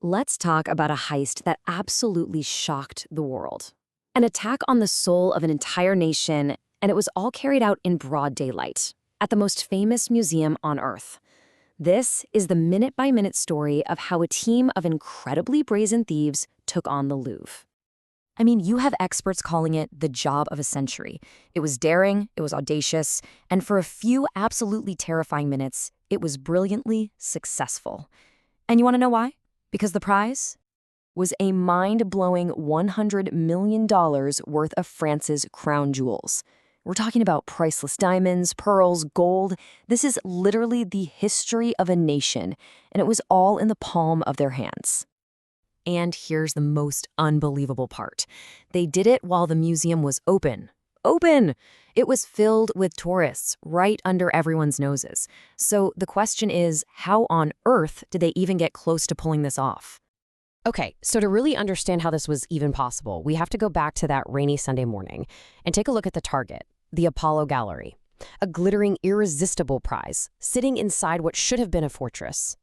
Let's talk about a heist that absolutely shocked the world. An attack on the soul of an entire nation, and it was all carried out in broad daylight, at the most famous museum on Earth. This is the minute-by-minute story of how a team of incredibly brazen thieves took on the Louvre. I mean, you have experts calling it the job of a century. It was daring, it was audacious, and for a few absolutely terrifying minutes, it was brilliantly successful. And you want to know why? Because the prize was a mind-blowing $100 million worth of France's crown jewels. We're talking about priceless diamonds, pearls, gold. This is literally the history of a nation, and it was all in the palm of their hands. And here's the most unbelievable part. They did it while the museum was open. Open! It was filled with tourists right under everyone's noses. So the question is, how on earth did they even get close to pulling this off? Okay, so to really understand how this was even possible, we have to go back to that rainy Sunday morning and take a look at the target, the Apollo Gallery, a glittering, irresistible prize sitting inside what should have been a fortress.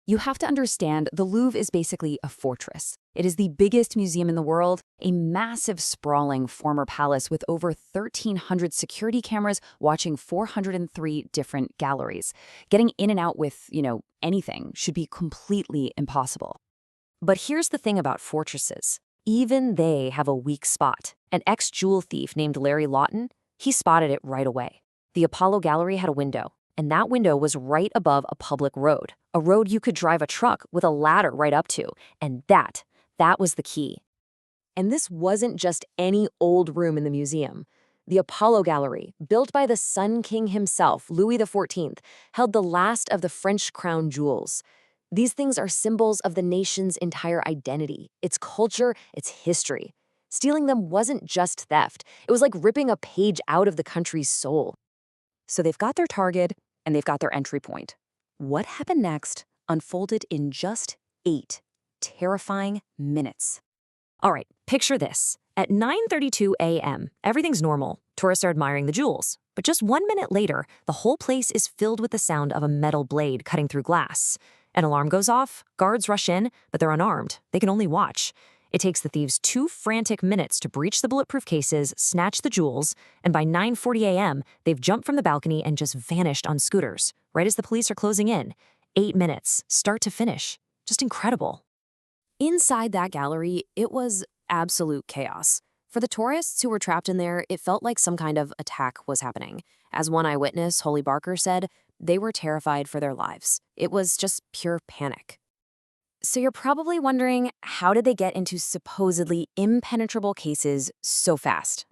You have to understand, the Louvre is basically a fortress. It is the biggest museum in the world, a massive, sprawling former palace with over 1,300 security cameras watching 403 different galleries. Getting in and out with, anything should be completely impossible. But here's the thing about fortresses. Even they have a weak spot. An ex-jewel thief named Larry Lawton, he spotted it right away. The Apollo Gallery had a window, and that window was right above a public road, a road you could drive a truck with a ladder right up to, and that was the key. And this wasn't just any old room in the museum. The Apollo Gallery, built by the Sun King himself, Louis XIV, held the last of the French crown jewels. These things are symbols of the nation's entire identity, its culture, its history. Stealing them wasn't just theft. It was like ripping a page out of the country's soul. So they've got their target, and they've got their entry point. What happened next unfolded in just 8 terrifying minutes. All right, picture this. At 9:32 a.m., everything's normal. Tourists are admiring the jewels. But just 1 minute later, the whole place is filled with the sound of a metal blade cutting through glass. An alarm goes off, guards rush in, but they're unarmed. They can only watch. It takes the thieves 2 frantic minutes to breach the bulletproof cases, snatch the jewels, and by 9:40 a.m., they've jumped from the balcony and just vanished on scooters, right as the police are closing in. 8 minutes, start to finish. Just incredible. Inside that gallery, it was absolute chaos. For the tourists who were trapped in there, it felt like some kind of attack was happening. As one eyewitness, Holly Barker, said, they were terrified for their lives. It was just pure panic. So you're probably wondering, how did they get into supposedly impenetrable cases so fast?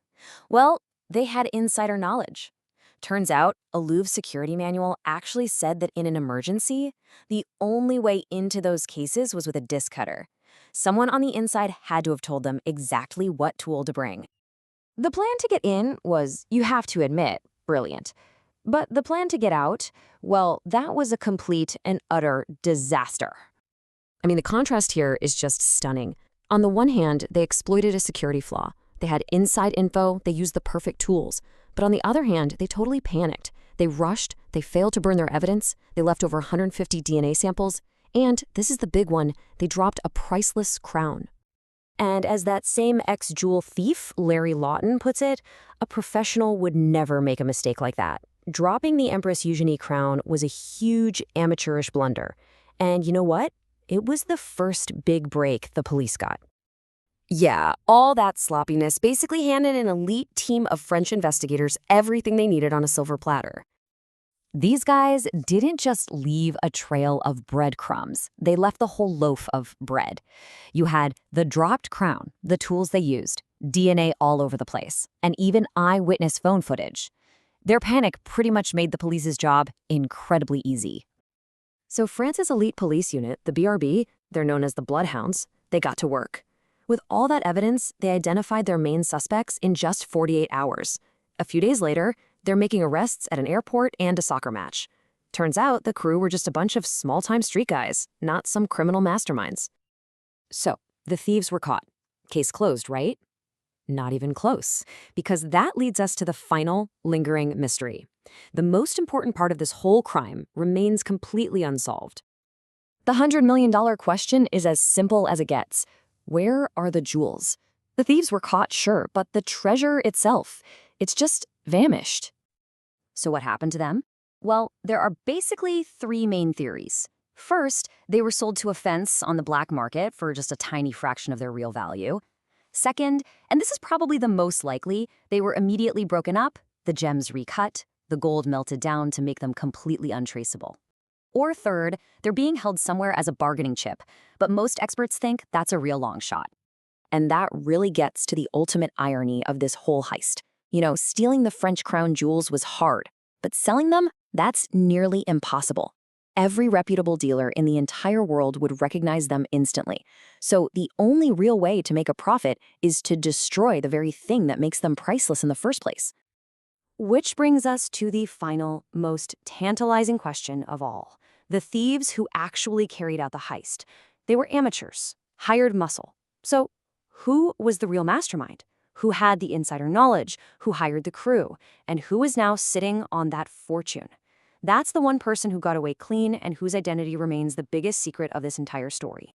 Well, they had insider knowledge. Turns out, a Louvre security manual actually said that in an emergency, the only way into those cases was with a disc cutter. Someone on the inside had to have told them exactly what tool to bring. The plan to get in was, you have to admit, brilliant. But the plan to get out, well, that was a complete and utter disaster. I mean, the contrast here is just stunning. On the one hand, they exploited a security flaw. They had inside info, they used the perfect tools. But on the other hand, they totally panicked. They rushed, they failed to burn their evidence, they left over 150 DNA samples, and, this is the big one, they dropped a priceless crown. And as that same ex-jewel thief, Larry Lawton, puts it, a professional would never make a mistake like that. Dropping the Empress Eugenie crown was a huge amateurish blunder. And you know what? It was the first big break the police got. Yeah, all that sloppiness basically handed an elite team of French investigators everything they needed on a silver platter. These guys didn't just leave a trail of breadcrumbs. They left the whole loaf of bread. You had the dropped crown, the tools they used, DNA all over the place, and even eyewitness phone footage. Their panic pretty much made the police's job incredibly easy. So France's elite police unit, the BRB, they're known as the Bloodhounds, they got to work. With all that evidence, they identified their main suspects in just 48 hours. A few days later, they're making arrests at an airport and a soccer match. Turns out the crew were just a bunch of small-time street guys, not some criminal masterminds. So, the thieves were caught. Case closed, right? Not even close, because that leads us to the final, lingering mystery. The most important part of this whole crime remains completely unsolved. The $100 million question is as simple as it gets. Where are the jewels? The thieves were caught, sure, but the treasure itself, it's just vanished. So what happened to them? Well, there are basically three main theories. First, they were sold to a fence on the black market for just a tiny fraction of their real value. Second, and this is probably the most likely, they were immediately broken up, the gems recut, the gold melted down to make them completely untraceable. Or third, they're being held somewhere as a bargaining chip, but most experts think that's a real long shot. And that really gets to the ultimate irony of this whole heist. Stealing the French crown jewels was hard, but selling them, that's nearly impossible. Every reputable dealer in the entire world would recognize them instantly. So the only real way to make a profit is to destroy the very thing that makes them priceless in the first place. Which brings us to the final, most tantalizing question of all. The thieves who actually carried out the heist. They were amateurs, hired muscle. So who was the real mastermind? Who had the insider knowledge? Who hired the crew? And who is now sitting on that fortune? That's the one person who got away clean and whose identity remains the biggest secret of this entire story.